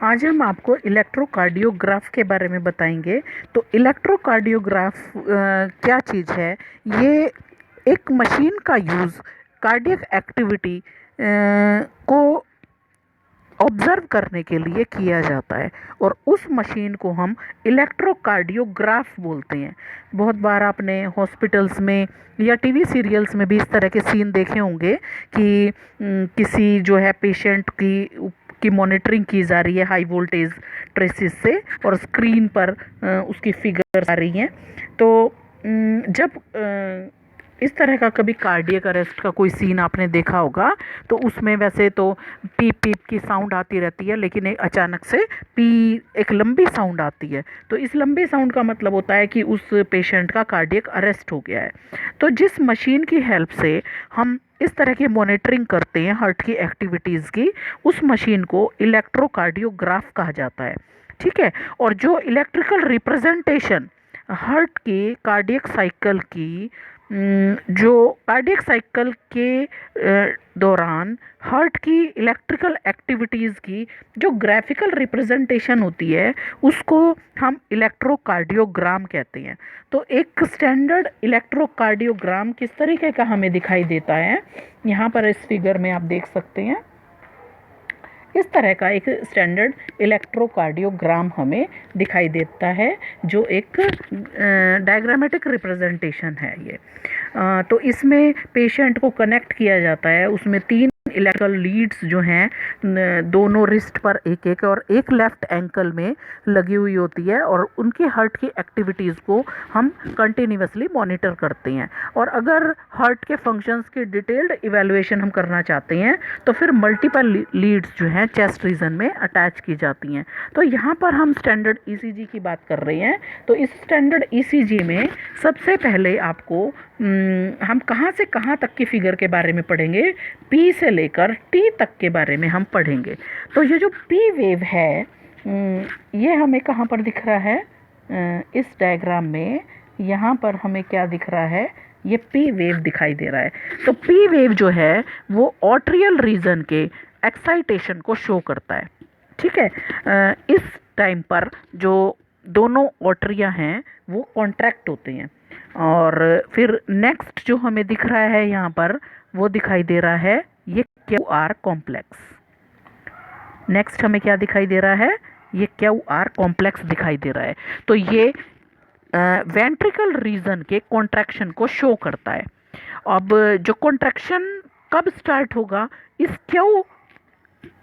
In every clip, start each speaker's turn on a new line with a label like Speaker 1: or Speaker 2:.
Speaker 1: आज हम आपको इलेक्ट्रोकार्डियोग्राफ के बारे में बताएंगे। तो इलेक्ट्रोकार्डियोग्राफ क्या चीज़ है? ये एक मशीन का यूज़ कार्डियक एक्टिविटी को ऑब्ज़र्व करने के लिए किया जाता है और उस मशीन को हम इलेक्ट्रोकार्डियोग्राफ बोलते हैं। बहुत बार आपने हॉस्पिटल्स में या टीवी सीरियल्स में भी इस तरह के सीन देखे होंगे कि किसी जो है पेशेंट की मॉनिटरिंग की जा रही है हाई वोल्टेज ट्रेसिस से और स्क्रीन पर उसकी फिगर आ रही हैं। तो जब इस तरह का कभी कार्डियक अरेस्ट का कोई सीन आपने देखा होगा तो उसमें वैसे तो पीप पीप की साउंड आती रहती है, लेकिन एक अचानक से एक लंबी साउंड आती है। तो इस लंबी साउंड का मतलब होता है कि उस पेशेंट का कार्डियक अरेस्ट हो गया है। तो जिस मशीन की हेल्प से हम इस तरह की मॉनिटरिंग करते हैं हार्ट की एक्टिविटीज़ की, उस मशीन को इलेक्ट्रोकार्डियोग्राफ कहा जाता है। ठीक है। और जो इलेक्ट्रिकल रिप्रेजेंटेशन हार्ट की कार्डियक साइकिल की जो कार्डियक साइकिल के दौरान हार्ट की इलेक्ट्रिकल एक्टिविटीज़ की जो ग्राफिकल रिप्रेजेंटेशन होती है उसको हम इलेक्ट्रोकार्डियोग्राम कहते हैं। तो एक स्टैंडर्ड इलेक्ट्रोकार्डियोग्राम किस तरीके का हमें दिखाई देता है, यहाँ पर इस फिगर में आप देख सकते हैं। इस तरह का एक स्टैंडर्ड इलेक्ट्रोकार्डियोग्राम हमें दिखाई देता है, जो एक डायग्रामेटिक रिप्रेजेंटेशन है ये। तो इसमें पेशेंट को कनेक्ट किया जाता है। उसमें 3 इलेक्ट्रिकल लीड्स जो हैं दोनों रिस्ट पर एक एक और एक लेफ्ट एंकल में लगी हुई होती है और उनके हार्ट की एक्टिविटीज़ को हम कंटिन्यूसली मॉनिटर करते हैं। और अगर हार्ट के फंक्शंस की डिटेल्ड इवैल्यूएशन हम करना चाहते हैं तो फिर मल्टीपल लीड्स जो हैं चेस्ट रीजन में अटैच की जाती हैं। तो यहाँ पर हम स्टैंडर्ड ईसीजी की बात कर रहे हैं। तो इस स्टैंडर्ड ईसीजी में सबसे पहले आपको हम कहाँ से कहाँ तक की फिगर के बारे में पढ़ेंगे, पी से लेकर टी तक के बारे में हम पढ़ेंगे। तो ये जो पी वेव है ये हमें कहाँ पर दिख रहा है, इस डायग्राम में यहाँ पर हमें क्या दिख रहा है, ये पी वेव दिखाई दे रहा है। तो पी वेव जो है वो ऑट्रियल रीजन के एक्साइटेशन को शो करता है। ठीक है। इस टाइम पर जो दोनों ऑट्रिया हैं वो कॉन्ट्रैक्ट होते हैं और फिर नेक्स्ट जो हमें दिख रहा है यहाँ पर वो दिखाई दे रहा है ये QR कॉम्प्लेक्स। नेक्स्ट हमें क्या दिखाई दे रहा है, ये QR कॉम्प्लेक्स दिखाई दे रहा है। तो ये वेंट्रिकल रीजन के कॉन्ट्रैक्शन को शो करता है। अब जो कॉन्ट्रैक्शन कब स्टार्ट होगा, इस Q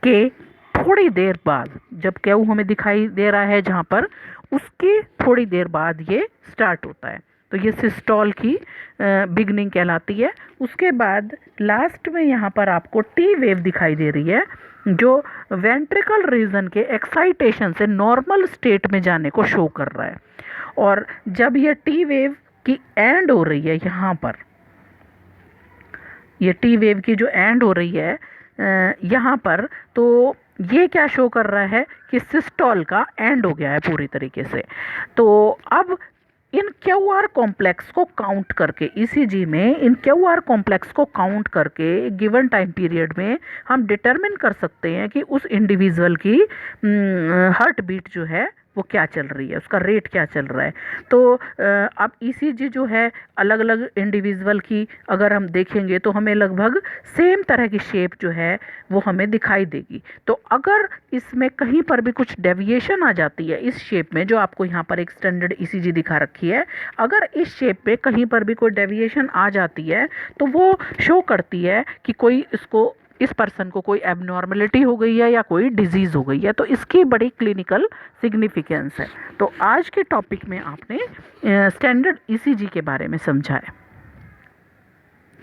Speaker 1: के थोड़ी देर बाद, जब Q हमें दिखाई दे रहा है जहाँ पर, उसके थोड़ी देर बाद ये स्टार्ट होता है। तो ये सिस्टोल की बिगनिंग कहलाती है। उसके बाद लास्ट में यहाँ पर आपको टी वेव दिखाई दे रही है जो वेंट्रिकल रीजन के एक्साइटेशन से नॉर्मल स्टेट में जाने को शो कर रहा है। और जब ये टी वेव की एंड हो रही है यहाँ पर, ये टी वेव की जो एंड हो रही है यहाँ पर, तो ये क्या शो कर रहा है कि सिस्टोल का एंड हो गया है पूरी तरीके से। तो अब इन QR कॉम्प्लेक्स को काउंट करके, ईसीजी में इन QR कॉम्प्लेक्स को काउंट करके गिवन टाइम पीरियड में हम डिटरमिन कर सकते हैं कि उस इंडिविजुअल की हार्ट बीट जो है वो क्या चल रही है, उसका रेट क्या चल रहा है। तो अब ईसीजी जो है अलग अलग इंडिविजुअल की अगर हम देखेंगे तो हमें लगभग सेम तरह की शेप जो है वो हमें दिखाई देगी। तो अगर इसमें कहीं पर भी कुछ डेविएशन आ जाती है इस शेप में, जो आपको यहाँ पर एक स्टैंडर्ड ईसीजी दिखा रखी है, अगर इस शेप पे कहीं पर भी कोई डेविएशन आ जाती है तो वो शो करती है कि इस पर्सन को कोई एबनॉर्मलिटी हो गई है या कोई डिजीज़ हो गई है। तो इसकी बड़ी क्लिनिकल सिग्निफिकेंस है। तो आज के टॉपिक में आपने स्टैंडर्ड ईसीजी के बारे में समझा है।